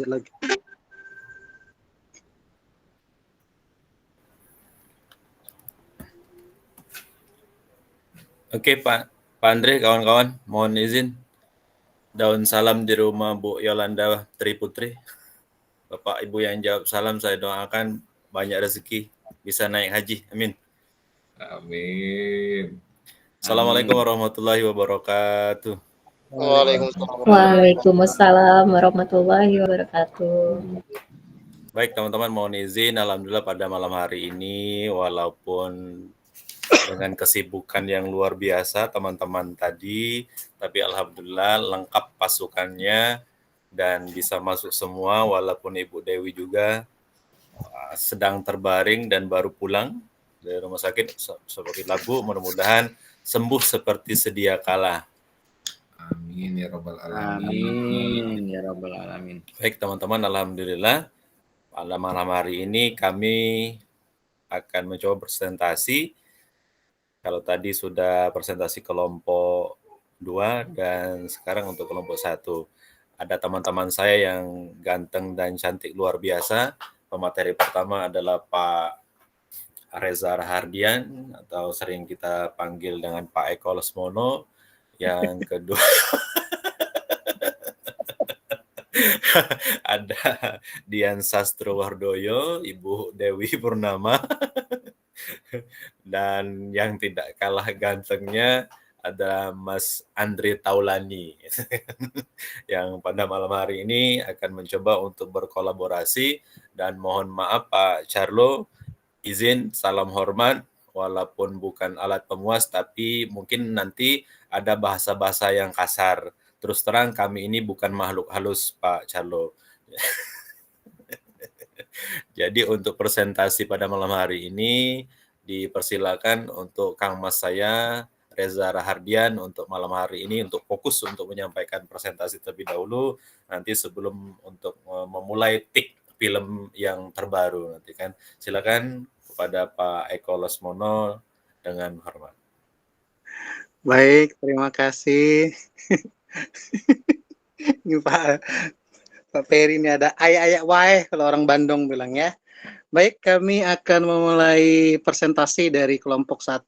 lagi. Oke Pak Andre, kawan-kawan, mohon izin daun salam di rumah Bu Yolanda Tri Putri. Bapak Ibu yang jawab salam, saya doakan banyak rezeki, bisa naik haji. Amin. Amin. Assalamualaikum warahmatullahi wabarakatuh. Waalaikumsalam warahmatullahi wabarakatuh. Baik teman-teman, mohon izin, alhamdulillah pada malam hari ini walaupun dengan kesibukan yang luar biasa teman-teman tadi, tapi alhamdulillah lengkap pasukannya dan bisa masuk semua walaupun Ibu Dewi juga sedang terbaring dan baru pulang dari rumah sakit seperti labu, mudah-mudahan sembuh seperti sedia kala. Amin ya rabbal alamin. Amin ya rabbal alamin. Baik teman-teman, alhamdulillah pada malam hari ini kami akan mencoba presentasi. Kalau tadi sudah presentasi kelompok 2 dan sekarang untuk kelompok 1. Ada teman-teman saya yang ganteng dan cantik luar biasa. Pemateri pertama adalah Pak Reza Rahardian atau sering kita panggil dengan Pak Eko Lesmono. Yang kedua ada Dian Sastrowardoyo, Ibu Dewi Purnama, dan yang tidak kalah gantengnya ada Mas Andre Taulani yang pada malam hari ini akan mencoba untuk berkolaborasi. Dan mohon maaf Pak Charlo, izin salam hormat walaupun bukan alat pemuas, tapi mungkin nanti ada bahasa-bahasa yang kasar. Terus terang kami ini bukan makhluk halus Pak Charlo. Jadi untuk presentasi pada malam hari ini dipersilakan untuk Kang Mas saya Reza Rahardian untuk malam hari ini untuk fokus untuk menyampaikan presentasi terlebih dahulu, nanti sebelum untuk memulai tik film yang terbaru nanti kan. Silakan kepada Pak Eko Lesmono dengan hormat. Baik, terima kasih. Ini Pak Peri ini ada ayak-ayak wae kalau orang Bandung bilang ya. Baik, kami akan memulai presentasi dari kelompok 1.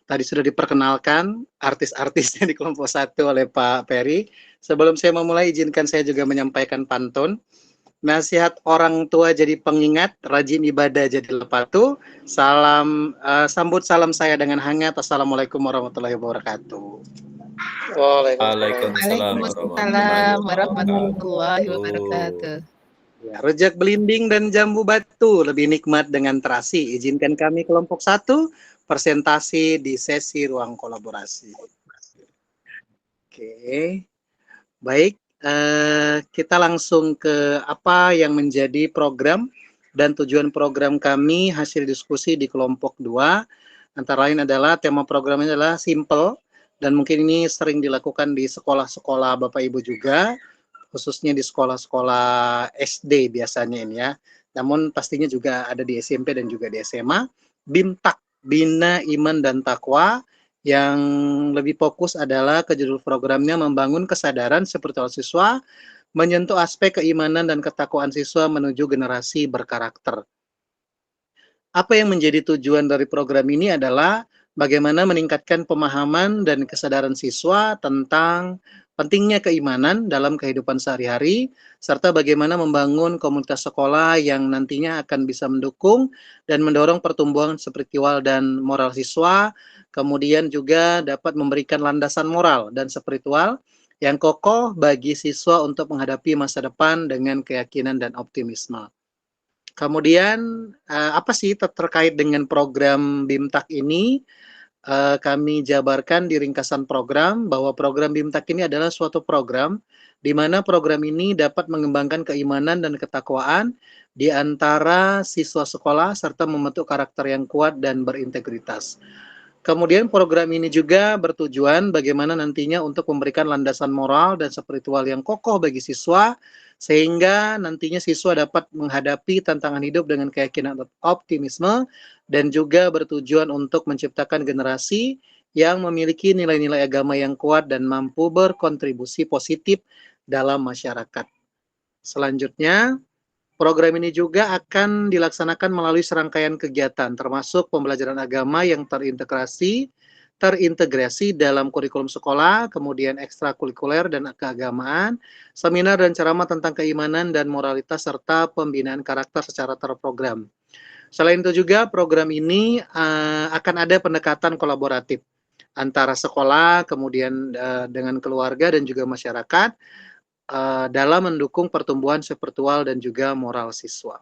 Tadi sudah diperkenalkan artis-artisnya di kelompok 1 oleh Pak Peri. Sebelum saya memulai, izinkan saya juga menyampaikan pantun. Nasihat orang tua jadi pengingat, rajin ibadah jadi lepatu. Sambut salam saya dengan hangat. Assalamualaikum warahmatullahi wabarakatuh. Waalaikumsalam warahmatullahi wabarakatuh. Ya, rejak belimbing dan jambu batu lebih nikmat dengan terasi. Izinkan kami kelompok 1 presentasi di sesi ruang kolaborasi. Oke, baik. Kita langsung ke apa yang menjadi program dan tujuan program kami hasil diskusi di kelompok 2. Antara lain adalah tema programnya adalah simple dan mungkin ini sering dilakukan di sekolah-sekolah Bapak Ibu juga, khususnya di sekolah-sekolah SD biasanya ini ya. Namun pastinya juga ada di SMP dan juga di SMA. BIMTAK, Bina Iman dan Takwa, yang lebih fokus adalah ke judul programnya membangun kesadaran spiritual siswa, menyentuh aspek keimanan dan ketakwaan siswa menuju generasi berkarakter. Apa yang menjadi tujuan dari program ini adalah bagaimana meningkatkan pemahaman dan kesadaran siswa tentang pentingnya keimanan dalam kehidupan sehari-hari, serta bagaimana membangun komunitas sekolah yang nantinya akan bisa mendukung dan mendorong pertumbuhan spiritual dan moral siswa, kemudian juga dapat memberikan landasan moral dan spiritual yang kokoh bagi siswa untuk menghadapi masa depan dengan keyakinan dan optimisme. Kemudian apa sih terkait dengan program BIMTAK ini? Kami jabarkan di ringkasan program bahwa program BIMTAK ini adalah suatu program di mana program ini dapat mengembangkan keimanan dan ketakwaan di antara siswa sekolah serta membentuk karakter yang kuat dan berintegritas. Kemudian program ini juga bertujuan bagaimana nantinya untuk memberikan landasan moral dan spiritual yang kokoh bagi siswa, sehingga nantinya siswa dapat menghadapi tantangan hidup dengan keyakinan optimisme, dan juga bertujuan untuk menciptakan generasi yang memiliki nilai-nilai agama yang kuat dan mampu berkontribusi positif dalam masyarakat. Selanjutnya, program ini juga akan dilaksanakan melalui serangkaian kegiatan, termasuk pembelajaran agama yang terintegrasi dalam kurikulum sekolah, kemudian ekstrakurikuler dan keagamaan, seminar dan ceramah tentang keimanan dan moralitas, serta pembinaan karakter secara terprogram. Selain itu juga program ini akan ada pendekatan kolaboratif antara sekolah, kemudian dengan keluarga dan juga masyarakat dalam mendukung pertumbuhan spiritual dan juga moral siswa.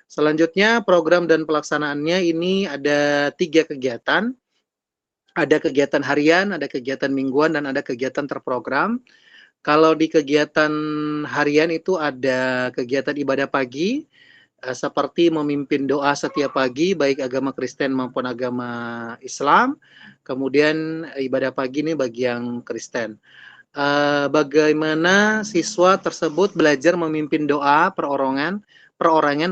Selanjutnya, program dan pelaksanaannya ini ada 3 kegiatan. Ada kegiatan harian, ada kegiatan mingguan, dan ada kegiatan terprogram. Kalau di kegiatan harian itu ada kegiatan ibadah pagi, seperti memimpin doa setiap pagi, baik agama Kristen maupun agama Islam. Kemudian ibadah pagi ini bagi yang Kristen. Bagaimana siswa tersebut belajar memimpin doa perorangan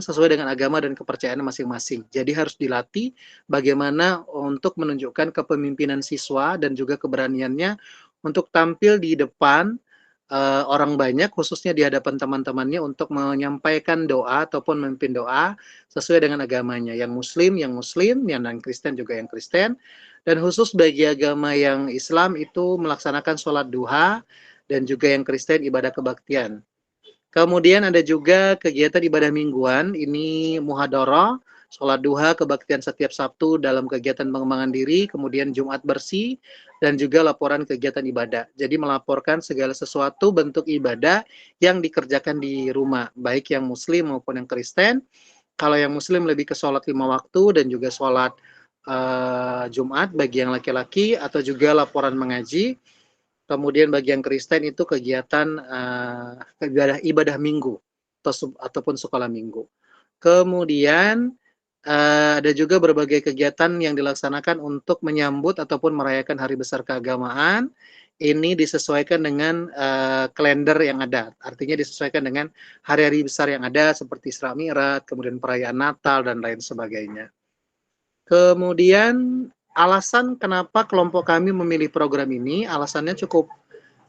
sesuai dengan agama dan kepercayaan masing-masing. Jadi harus dilatih bagaimana untuk menunjukkan kepemimpinan siswa dan juga keberaniannya untuk tampil di depan orang banyak, khususnya di hadapan teman-temannya, untuk menyampaikan doa ataupun memimpin doa sesuai dengan agamanya. Yang Muslim, yang non-Kristen juga yang Kristen. Dan khusus bagi agama yang Islam itu melaksanakan sholat duha, dan juga yang Kristen ibadah kebaktian. Kemudian ada juga kegiatan ibadah mingguan, ini muhadharah, sholat duha, kebaktian setiap Sabtu dalam kegiatan pengembangan diri, kemudian Jumat bersih, dan juga laporan kegiatan ibadah. Jadi melaporkan segala sesuatu bentuk ibadah yang dikerjakan di rumah, baik yang Muslim maupun yang Kristen. Kalau yang Muslim lebih ke sholat 5 waktu dan juga sholat Jumat bagi yang laki-laki, atau juga laporan mengaji. Kemudian bagi yang Kristen itu kegiatan ibadah minggu ataupun sekolah minggu. Kemudian ada juga berbagai kegiatan yang dilaksanakan untuk menyambut ataupun merayakan hari besar keagamaan. Ini disesuaikan dengan kalender yang ada. Artinya disesuaikan dengan hari-hari besar yang ada seperti Isra Mi'raj, kemudian perayaan Natal dan lain sebagainya. Kemudian alasan kenapa kelompok kami memilih program ini, alasannya cukup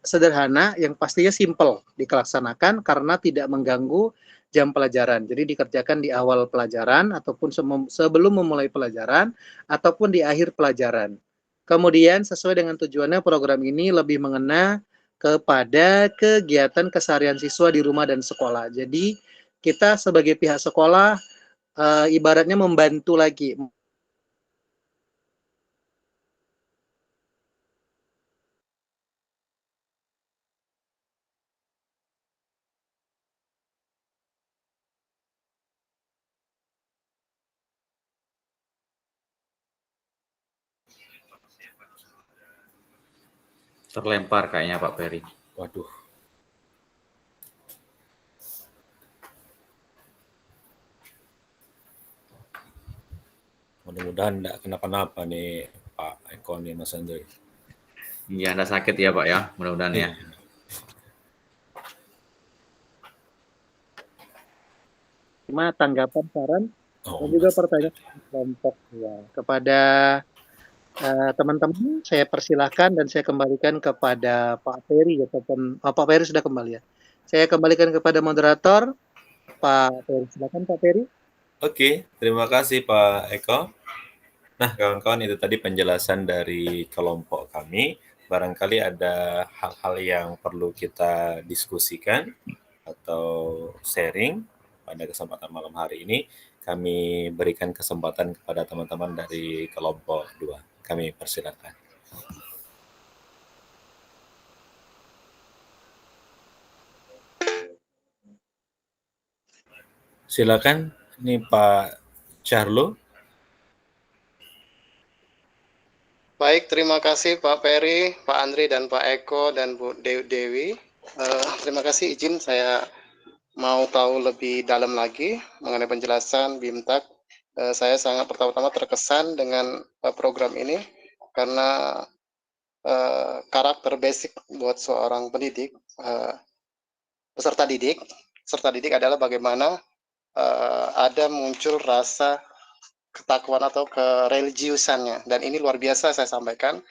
sederhana, yang pastinya simple dilaksanakan karena tidak mengganggu jam pelajaran. Jadi dikerjakan di awal pelajaran ataupun sebelum memulai pelajaran ataupun di akhir pelajaran. Kemudian sesuai dengan tujuannya, program ini lebih mengena kepada kegiatan keseharian siswa di rumah dan sekolah. Jadi kita sebagai pihak sekolah ibaratnya membantu lagi. Terlempar kayaknya Pak Peri. Waduh. Mudah-mudahan tidak kenapa-napa nih Pak Eko nih, Mas Andre. Iya, Anda sakit ya Pak ya, mudah-mudahan ya. Cuma tanggapan, saran, dan juga pertanyaan kelompok ya. Kepada teman-teman, saya persilahkan dan saya kembalikan kepada Pak Peri ataupun Pak Peri sudah kembali ya. Saya kembalikan kepada moderator Pak Peri. Silakan Pak Peri. Oke, terima kasih Pak Eko. Nah, kawan-kawan, itu tadi penjelasan dari kelompok kami. Barangkali ada hal-hal yang perlu kita diskusikan atau sharing pada kesempatan malam hari ini. Kami berikan kesempatan kepada teman-teman dari kelompok 2. Kami persilakan. Silakan, ini Pak Charlo. Baik, terima kasih Pak Peri, Pak Andri, dan Pak Eko, dan Bu Dewi. Terima kasih, izin saya mau tahu lebih dalam lagi mengenai penjelasan BIMTAK. Saya sangat pertama-tama terkesan dengan program ini karena karakter basic buat seorang pendidik, peserta didik adalah bagaimana ada muncul rasa ketakwaan atau kereligiusannya, dan ini luar biasa saya sampaikan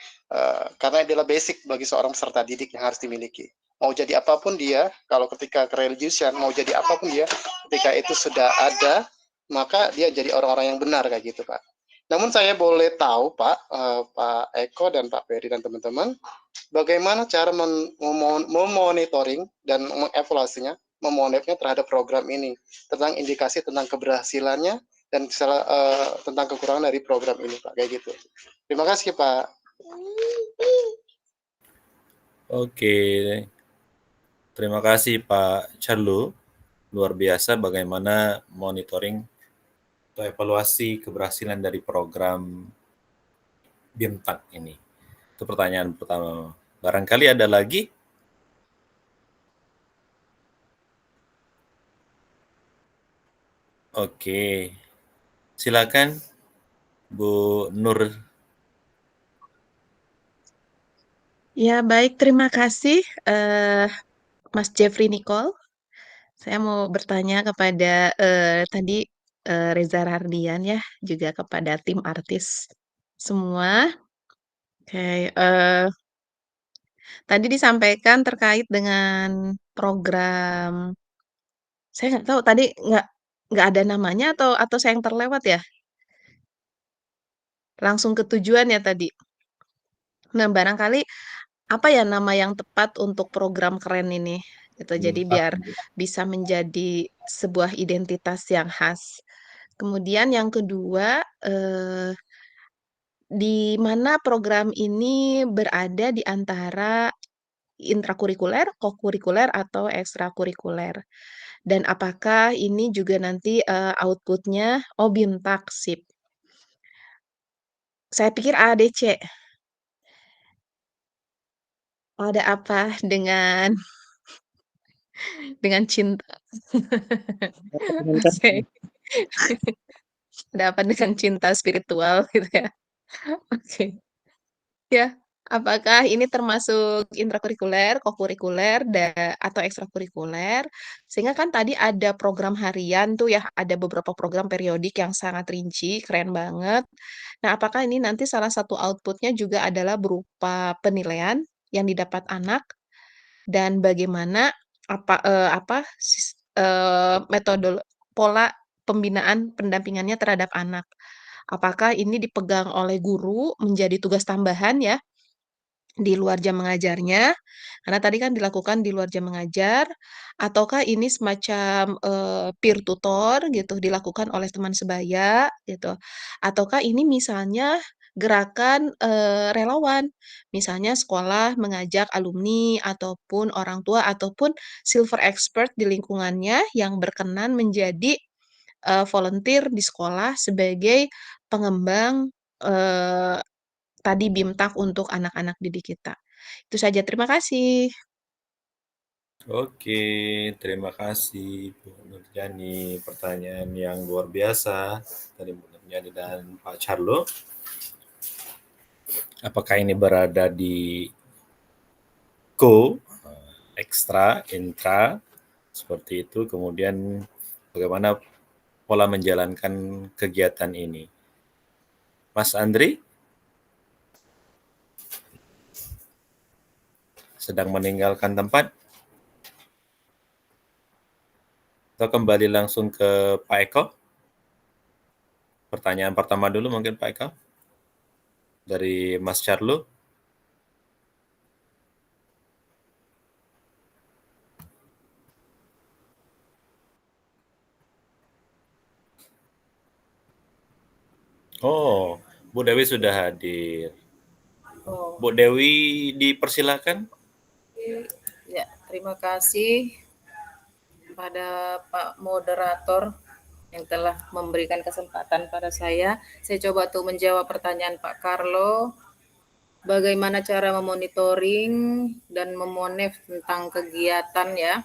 karena adalah basic bagi seorang peserta didik yang harus dimiliki. mau jadi apapun dia, kalau ketika kereligiusan mau jadi apapun dia, ketika itu sudah ada, maka dia jadi orang-orang yang benar kayak gitu, Pak. Namun saya boleh tahu, Pak, Pak Eko dan Pak Ferry dan teman-teman, bagaimana cara memonitoring dan mengevaluasinya, memonitoringnya terhadap program ini, tentang indikasi tentang keberhasilannya dan tentang kekurangan dari program ini, Pak, kayak gitu. Terima kasih, Pak. Oke, terima kasih Pak Charlo. Luar biasa bagaimana monitoring atau evaluasi keberhasilan dari program BIMTAK ini. Itu pertanyaan pertama. Barangkali ada lagi? Oke, silakan Bu Nur. Ya, baik. Terima kasih, Mas Jeffrey Nicole. Saya mau bertanya kepada tadi Reza Rahardian ya, juga kepada tim artis semua. Oke, tadi disampaikan terkait dengan program. Saya nggak tahu tadi nggak ada namanya atau saya yang terlewat ya? Langsung ke tujuan ya tadi. Nah, barangkali apa ya nama yang tepat untuk program keren ini? Gitu. Jadi biar bisa menjadi sebuah identitas yang khas. Kemudian yang kedua, di mana program ini berada di antara intrakurikuler, kokurikuler, atau ekstrakurikuler. Dan apakah ini juga nanti outputnya BIMTAK SIP. Saya pikir ADC. Ada apa dengan cinta? Oke. Ada apa dengan cinta spiritual gitu ya? Oke. Ya, apakah ini termasuk intrakurikuler, kokurikuler, atau ekstrakurikuler? Sehingga kan tadi ada program harian tuh ya, ada beberapa program periodik yang sangat rinci, keren banget. Nah, apakah ini nanti salah satu outputnya juga adalah berupa penilaian yang didapat anak dan bagaimana metode pola pembinaan pendampingannya terhadap anak? Apakah ini dipegang oleh guru menjadi tugas tambahan ya di luar jam mengajarnya? Karena tadi kan dilakukan di luar jam mengajar, ataukah ini semacam peer tutor gitu dilakukan oleh teman sebaya gitu, ataukah ini misalnya gerakan relawan, misalnya sekolah mengajak alumni ataupun orang tua ataupun silver expert di lingkungannya yang berkenan menjadi volunteer di sekolah sebagai pengembang tadi BIMTAK untuk anak-anak didik kita. Itu saja, terima kasih. Oke, terima kasih Bu Nurjani. Pertanyaan yang luar biasa dari Bu Nurjani dan Pak Charlo. Apakah ini berada di ekstra, intra, seperti itu. Kemudian bagaimana pola menjalankan kegiatan ini. Mas Andri? Sedang meninggalkan tempat? Atau kembali langsung ke Pak Eko? Pertanyaan pertama dulu mungkin Pak Eko. Dari Mas Charlo. Oh, Bu Dewi sudah hadir. Bu Dewi dipersilakan. Ya, terima kasih pada Pak Moderator yang telah memberikan kesempatan pada saya. Saya coba tuh menjawab pertanyaan Pak Carlo. Bagaimana cara memonitoring dan memonef tentang kegiatan ya?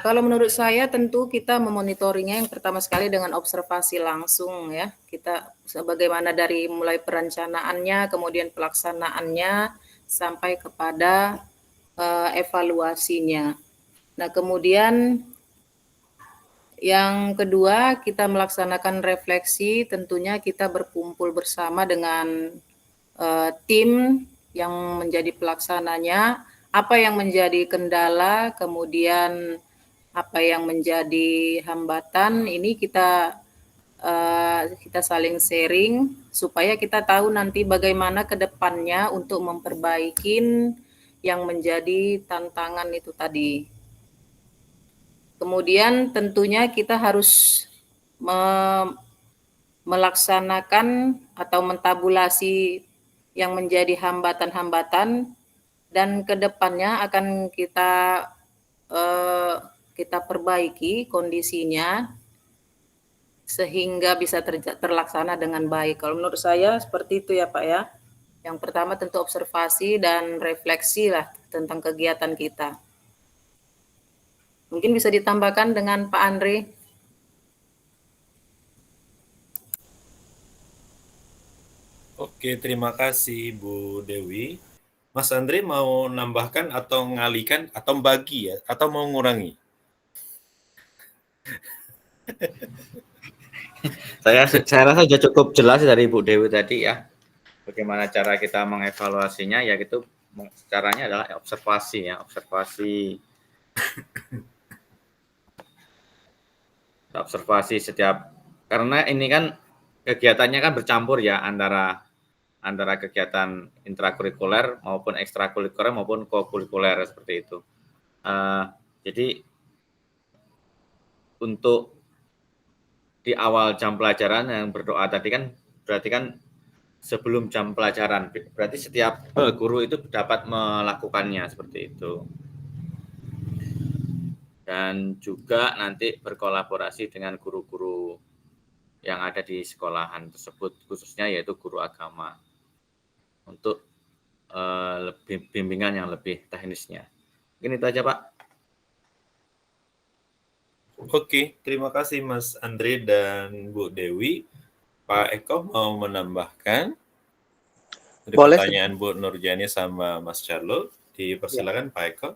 Kalau menurut saya tentu kita memonitoringnya yang pertama sekali dengan observasi langsung ya. Kita bagaimana dari mulai perencanaannya, kemudian pelaksanaannya, sampai kepada evaluasinya. Nah, kemudian yang kedua kita melaksanakan refleksi, tentunya kita berkumpul bersama dengan tim yang menjadi pelaksananya, apa yang menjadi kendala, kemudian apa yang menjadi hambatan, ini kita saling sharing supaya kita tahu nanti bagaimana ke depannya untuk memperbaiki yang menjadi tantangan itu tadi. Kemudian tentunya kita harus melaksanakan atau mentabulasi yang menjadi hambatan-hambatan, dan ke depannya akan kita perbaiki kondisinya sehingga bisa terlaksana dengan baik. Kalau menurut saya seperti itu ya Pak ya. Yang pertama tentu observasi dan refleksi lah tentang kegiatan kita. Mungkin bisa ditambahkan dengan Pak Andre. Oke, terima kasih Bu Dewi. Mas Andre mau nambahkan atau ngalihkan atau bagi ya, atau mau ngurangi? Saya rasa sudah cukup jelas dari Bu Dewi tadi ya. Bagaimana cara kita mengevaluasinya, ya itu caranya adalah observasi ya, observasi setiap, karena ini kan kegiatannya kan bercampur ya antara kegiatan intrakurikuler maupun ekstrakurikuler maupun kokurikuler seperti itu. Jadi untuk di awal jam pelajaran yang berdoa tadi kan berarti kan sebelum jam pelajaran, berarti setiap guru itu dapat melakukannya seperti itu. Dan juga nanti berkolaborasi dengan guru-guru yang ada di sekolahan tersebut, khususnya yaitu guru agama, untuk lebih bimbingan yang lebih teknisnya. Mungkin itu aja Pak. Oke, terima kasih Mas Andre dan Bu Dewi. Pak Eko mau menambahkan? Ada Boleh. pertanyaan Bu Nurjani sama Mas Charlo. Dipersilakan Pak Eko.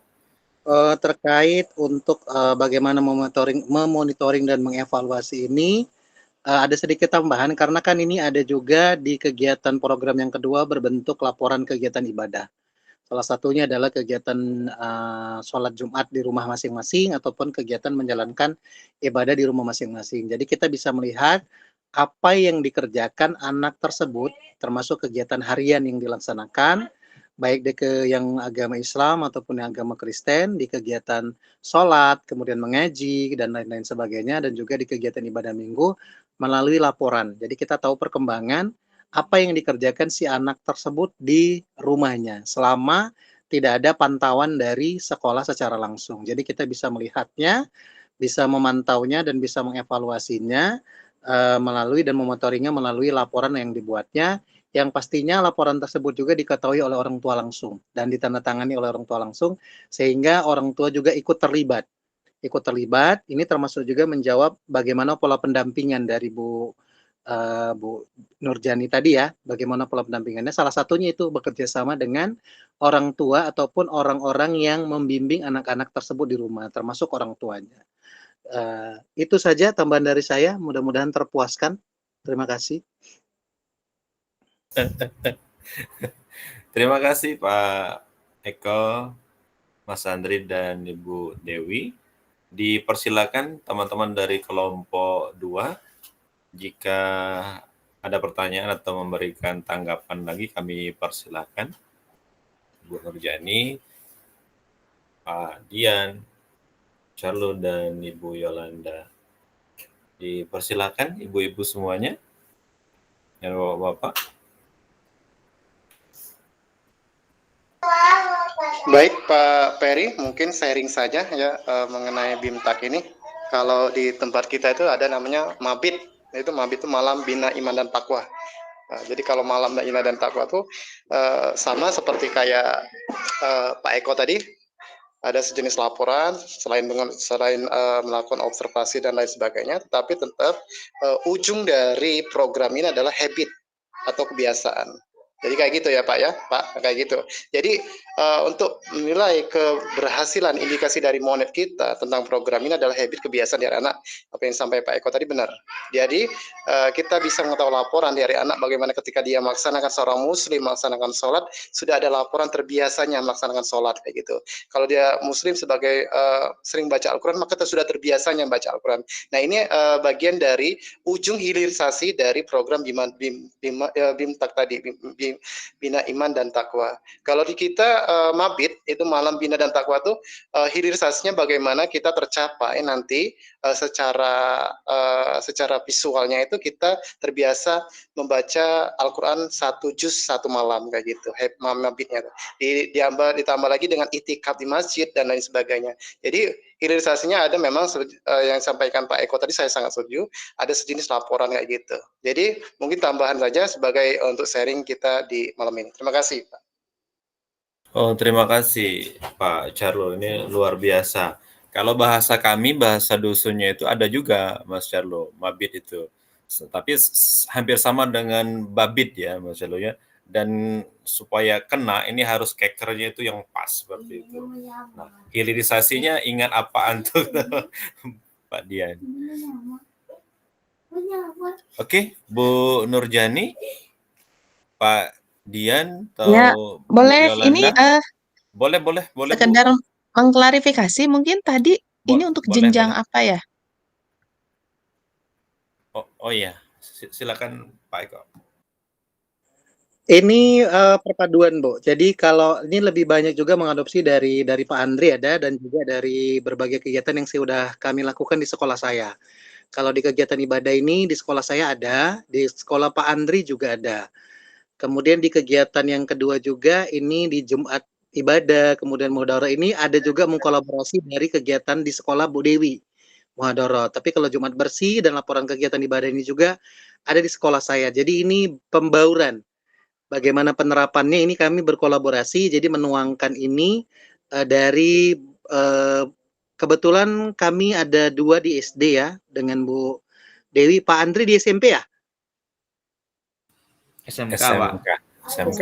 Terkait untuk bagaimana memonitoring dan mengevaluasi ini, ada sedikit tambahan karena kan ini ada juga di kegiatan program yang kedua berbentuk laporan kegiatan ibadah. Salah satunya adalah kegiatan sholat Jumat di rumah masing-masing ataupun kegiatan menjalankan ibadah di rumah masing-masing. Jadi kita bisa melihat apa yang dikerjakan anak tersebut, termasuk kegiatan harian yang dilaksanakan, baik yang agama Islam ataupun yang agama Kristen, di kegiatan sholat, kemudian mengaji, dan lain-lain sebagainya, dan juga di kegiatan ibadah minggu melalui laporan. Jadi kita tahu perkembangan apa yang dikerjakan si anak tersebut di rumahnya selama tidak ada pantauan dari sekolah secara langsung. Jadi kita bisa melihatnya, bisa memantaunya, dan bisa mengevaluasinya melalui dan memonitoringnya melalui laporan yang dibuatnya, yang pastinya laporan tersebut juga diketahui oleh orang tua langsung dan ditandatangani oleh orang tua langsung, sehingga orang tua juga ikut terlibat. Ini termasuk juga menjawab bagaimana pola pendampingan dari Bu Nurjani tadi ya, bagaimana pola pendampingannya. Salah satunya itu bekerja sama dengan orang tua ataupun orang-orang yang membimbing anak-anak tersebut di rumah, termasuk orang tuanya. Itu saja tambahan dari saya, mudah-mudahan terpuaskan. Terima kasih. Terima kasih Pak Eko, Mas Andri, dan Ibu Dewi. Dipersilakan teman-teman dari kelompok 2, jika ada pertanyaan atau memberikan tanggapan lagi, kami persilakan. Bu Nurjani, Pak Dian, Charlo, dan Ibu Yolanda. Dipersilakan ibu-ibu semuanya, dan bapak-bapak. Baik Pak Peri, mungkin sharing saja ya mengenai BIMTAK ini. Kalau di tempat kita itu ada namanya Mabit, itu Mabit itu Malam Bina Iman dan Takwa. Jadi kalau Malam Bina Iman dan Takwa itu sama seperti kayak Pak Eko tadi, ada sejenis laporan selain melakukan observasi dan lain sebagainya, tetapi tetap ujung dari program ini adalah habit atau kebiasaan. Jadi kayak gitu ya Pak ya, Pak, kayak gitu. Jadi untuk menilai keberhasilan indikasi dari monet kita tentang program ini adalah habit kebiasaan dari anak. Apa yang sampai Pak Eko tadi benar. Jadi kita bisa mengetahui laporan dari anak bagaimana ketika dia melaksanakan seorang muslim melaksanakan sholat, sudah ada laporan terbiasanya melaksanakan sholat kayak gitu. Kalau dia muslim sebagai sering baca Al-Quran, maka sudah terbiasanya baca Al-Quran. Nah ini bagian dari ujung hilirisasi dari program BIMTAK tadi, Bina Iman dan Takwa. Kalau di kita Mabit itu Malam Bina dan Takwa itu hilirisasinya bagaimana kita tercapai nanti secara visualnya itu kita terbiasa membaca Al-Quran 1 juz 1 malam kayak gitu. Mabitnya ditambah lagi dengan itikaf di masjid dan lain sebagainya. Jadi hilirisasinya ada memang yang disampaikan Pak Eko tadi, saya sangat setuju, ada sejenis laporan kayak gitu. Jadi mungkin tambahan saja sebagai untuk sharing kita di malam ini. Terima kasih Pak. Oh, terima kasih Pak Charlo, ini luar biasa. Kalau bahasa kami, bahasa dusunnya itu ada juga Mas Charlo, mabit itu. Tapi hampir sama dengan babit ya Mas Charlo ya. Dan supaya kena ini harus kekernya itu yang pas seperti itu. Nah, hilirisasinya ingat apaan tuh Pak Dian? Oke, Bu Nurjani, Pak Dian atau Ya, boleh ini Yolanda? Boleh Bu. sekedar mengklarifikasi mungkin tadi ini untuk Boleh. jenjang apa ya? Oh iya, silakan Pak Eko. Ini perpaduan, Bu. Jadi kalau ini lebih banyak juga mengadopsi dari Pak Andri ada, dan juga dari berbagai kegiatan yang sudah kami lakukan di sekolah saya. Kalau di kegiatan ibadah ini di sekolah saya ada, di sekolah Pak Andri juga ada. Kemudian di kegiatan yang kedua juga ini di Jumat ibadah, kemudian muhadharah ini ada juga mengkolaborasi dari kegiatan di sekolah Bu Dewi, muhadharah. Tapi kalau Jumat bersih dan laporan kegiatan ibadah ini juga ada di sekolah saya. Jadi ini pembauran. Bagaimana penerapannya ini kami berkolaborasi, jadi menuangkan ini dari kebetulan kami ada 2 di SD ya, dengan Bu Dewi. Pak Andri di SMP ya? SMK, Pak. SMK.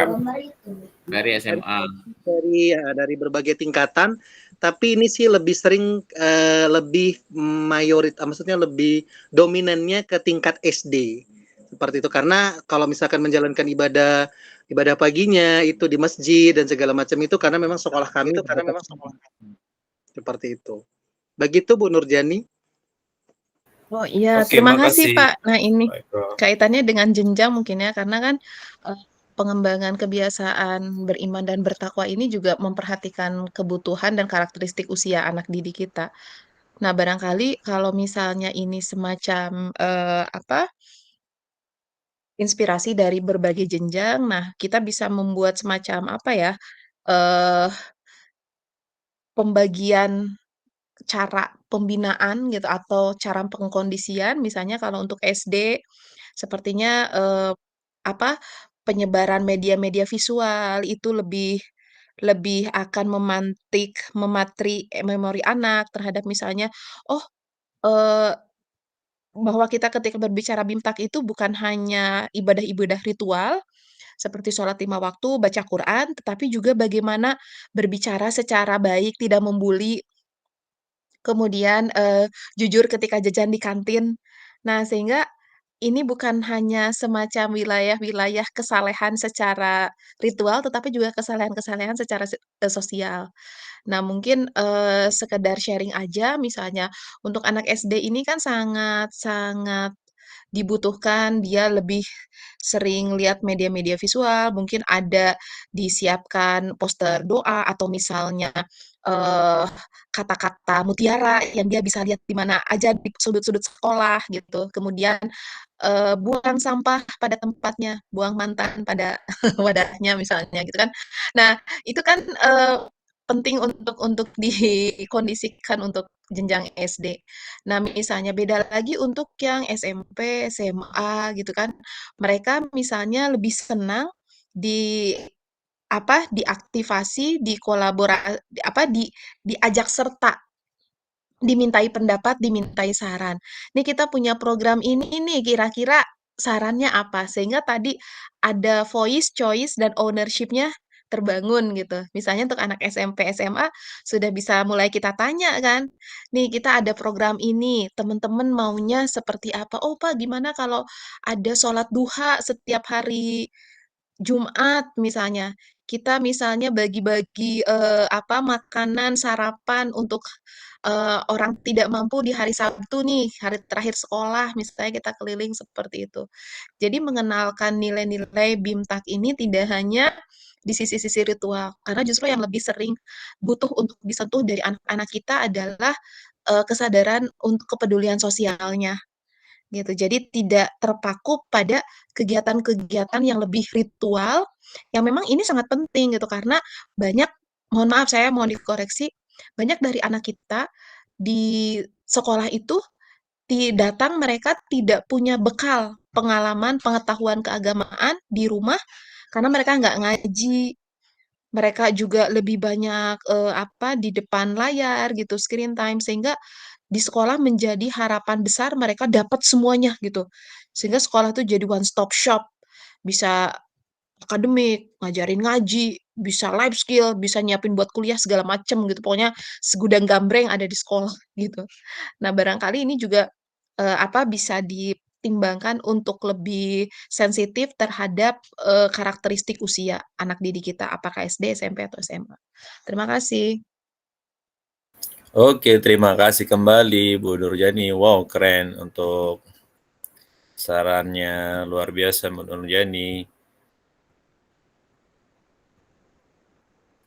Dari SMA. Dari berbagai tingkatan, tapi ini sih lebih sering lebih maksudnya lebih dominannya ke tingkat SD. Seperti itu, karena kalau misalkan menjalankan ibadah paginya itu di masjid dan segala macam itu karena memang sekolah kami seperti itu. Begitu Bu Nurjani. Oh iya, Oke, terima kasih makasih, Pak. Nah ini Pak Eko. kaitannya dengan jenjang mungkin ya, karena kan pengembangan kebiasaan beriman dan bertakwa ini juga memperhatikan kebutuhan dan karakteristik usia anak didik kita. Nah barangkali kalau misalnya ini semacam inspirasi dari berbagai jenjang, nah kita bisa membuat semacam apa ya, eee, pembagian cara pembinaan gitu atau cara pengkondisian misalnya kalau untuk SD sepertinya, penyebaran media-media visual itu lebih lebih akan mematri memori anak terhadap misalnya, oh, eee, bahwa kita ketika berbicara BIMTAK itu bukan hanya ibadah-ibadah ritual, seperti sholat 5 waktu, baca Quran, tetapi juga bagaimana berbicara secara baik, tidak membuli, kemudian, jujur ketika jajan di kantin. Nah, sehingga ini bukan hanya semacam wilayah-wilayah kesalehan secara ritual, tetapi juga kesalehan-kesalehan secara sosial. Nah, mungkin, sekedar sharing aja misalnya untuk anak SD ini kan sangat sangat dibutuhkan dia lebih sering lihat media-media visual, mungkin ada disiapkan poster doa atau misalnya, eee, kata-kata mutiara yang dia bisa lihat di mana aja di sudut-sudut sekolah gitu. Kemudian, buang sampah pada tempatnya, buang mantan pada wadahnya misalnya gitu kan. Nah, itu kan, penting untuk dikondisikan untuk jenjang SD. Nah, misalnya beda lagi untuk yang SMP, SMA gitu kan. Mereka misalnya lebih senang di diaktifasi, diajak serta, dimintai pendapat, dimintai saran. Nih kita punya program ini nih, kira-kira sarannya apa? Sehingga tadi ada voice, choice, dan ownership-nya terbangun gitu. Misalnya untuk anak SMP, SMA sudah bisa mulai kita tanya kan, "Nih kita ada program ini, teman-teman maunya seperti apa? Oh Pak, gimana kalau ada sholat duha setiap hari Jumat misalnya, kita misalnya bagi-bagi, makanan sarapan untuk, orang tidak mampu di hari Sabtu nih, hari terakhir sekolah, misalnya kita keliling seperti itu. Jadi mengenalkan nilai-nilai BIMTAK ini tidak hanya di sisi-sisi ritual, karena justru yang lebih sering butuh untuk disentuh dari anak-anak kita adalah, kesadaran untuk kepedulian sosialnya. Gitu. Jadi tidak terpaku pada kegiatan-kegiatan yang lebih ritual, yang memang ini sangat penting gitu, karena banyak mohon maaf saya mohon dikoreksi, banyak dari anak kita di sekolah itu datang mereka tidak punya bekal pengalaman, pengetahuan keagamaan di rumah, karena mereka nggak ngaji, mereka juga lebih banyak, di depan layar gitu, screen time, sehingga di sekolah menjadi harapan besar mereka dapat semuanya gitu. Sehingga sekolah tuh jadi one stop shop, bisa akademik, ngajarin ngaji, bisa life skill, bisa nyiapin buat kuliah segala macem gitu, pokoknya segudang gambreng ada di sekolah gitu. Nah, barangkali ini juga, bisa ditimbangkan untuk lebih sensitif terhadap, karakteristik usia anak didik kita, apakah SD, SMP, atau SMA. Terima kasih. Oke, terima kasih kembali Bu Nurjani. Wow, keren untuk sarannya, luar biasa Bu Nurjani.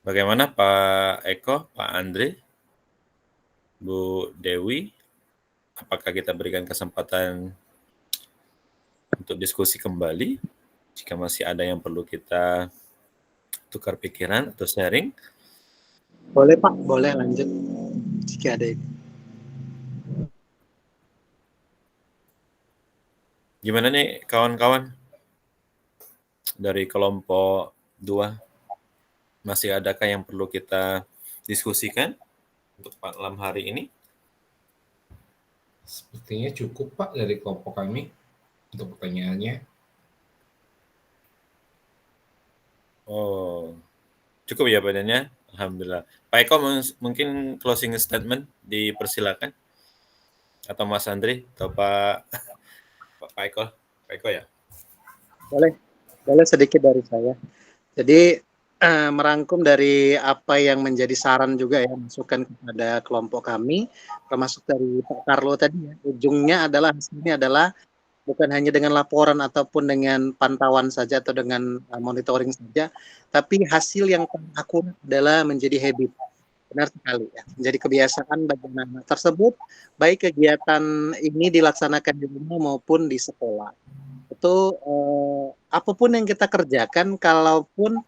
Bagaimana Pak Eko, Pak Andre, Bu Dewi? Apakah kita berikan kesempatan untuk diskusi kembali? Jika masih ada yang perlu kita tukar pikiran atau sharing? Boleh Pak, boleh lanjut jika ada ini. Gimana nih kawan-kawan dari kelompok 2? Masih adakah yang perlu kita diskusikan untuk malam hari ini? Sepertinya cukup Pak dari kelompok kami untuk pertanyaannya. Oh, cukup ya badannya? Alhamdulillah. Pak Eko mungkin closing statement dipersilakan. Atau Mas Andri atau Pak Eko? Pak Eko ya? Boleh sedikit dari saya. Jadi merangkum dari apa yang menjadi saran juga ya, masukan kepada kelompok kami, termasuk dari Pak Carlo tadi ya, ujungnya adalah hasilnya adalah bukan hanya dengan laporan ataupun dengan pantauan saja atau dengan monitoring saja, tapi hasil yang akurat adalah menjadi habit. Benar sekali ya, menjadi kebiasaan bagi anak tersebut, baik kegiatan ini dilaksanakan di rumah maupun di sekolah. Itu apapun yang kita kerjakan, kalaupun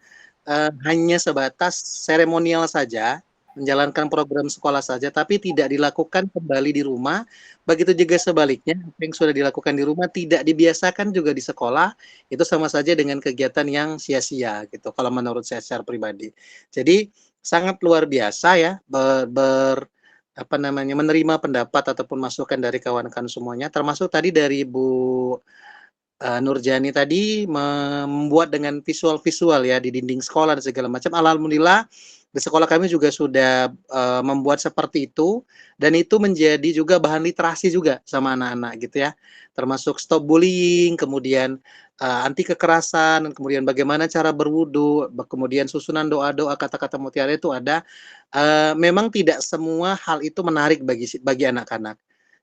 hanya sebatas seremonial saja, menjalankan program sekolah saja, tapi tidak dilakukan kembali di rumah, begitu juga sebaliknya, apa yang sudah dilakukan di rumah tidak dibiasakan juga di sekolah, itu sama saja dengan kegiatan yang sia-sia gitu, kalau menurut saya secara pribadi. Jadi sangat luar biasa ya, menerima pendapat ataupun masukan dari kawan-kawan semuanya, termasuk tadi dari Bu Nurjani tadi membuat dengan visual-visual ya di dinding sekolah dan segala macam. Alhamdulillah di sekolah kami juga sudah membuat seperti itu, dan itu menjadi juga bahan literasi juga sama anak-anak gitu ya. Termasuk stop bullying, kemudian anti kekerasan, dan kemudian bagaimana cara berwudu, kemudian susunan doa-doa kata-kata mutiara itu ada. Memang tidak semua hal itu menarik bagi anak-anak.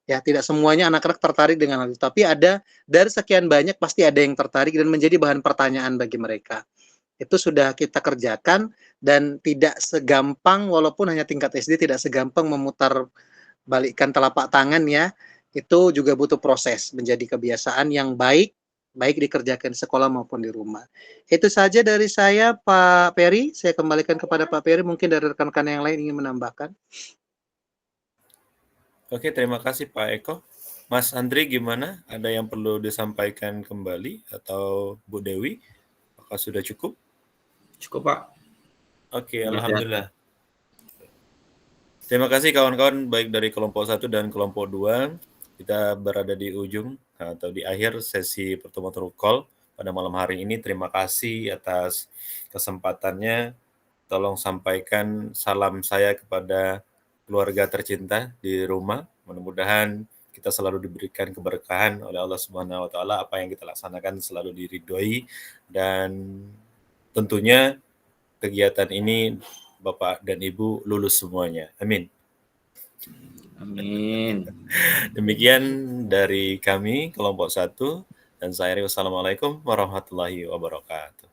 Ya, tidak semuanya anak-anak tertarik dengan hal itu, tapi ada dari sekian banyak pasti ada yang tertarik dan menjadi bahan pertanyaan bagi mereka. Itu sudah kita kerjakan dan tidak segampang, walaupun hanya tingkat SD, tidak segampang memutar balikkan telapak tangan ya. Itu juga butuh proses menjadi kebiasaan yang baik dikerjakan di sekolah maupun di rumah. Itu saja dari saya Pak Peri. Saya kembalikan kepada Pak Peri, mungkin dari rekan-rekan yang lain ingin menambahkan. Oke, terima kasih Pak Eko. Mas Andri gimana? Ada yang perlu disampaikan kembali atau Bu Dewi? Apakah sudah cukup? Cukup Pak. Oke, alhamdulillah. Terima kasih kawan-kawan baik dari kelompok 1 dan kelompok 2 kita berada di ujung atau di akhir sesi pertemuan through call pada malam hari ini. Terima kasih atas kesempatannya. Tolong sampaikan salam saya kepada keluarga tercinta di rumah. Mudah-mudahan kita selalu diberikan keberkahan oleh Allah Subhanahu wa taala, apa yang kita laksanakan selalu diridhoi, dan tentunya kegiatan ini Bapak dan Ibu lulus semuanya. Amin. Amin. Demikian dari kami kelompok 1 dan saya. Wassalamualaikum warahmatullahi wabarakatuh.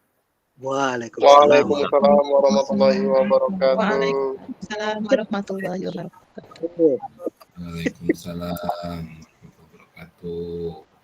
Waalaikumsalam. Waalaikumsalam warahmatullahi wabarakatuh. Waalaikumsalam warahmatullahi wabarakatuh. Waalaikumsalam warahmatullahi wabarakatuh.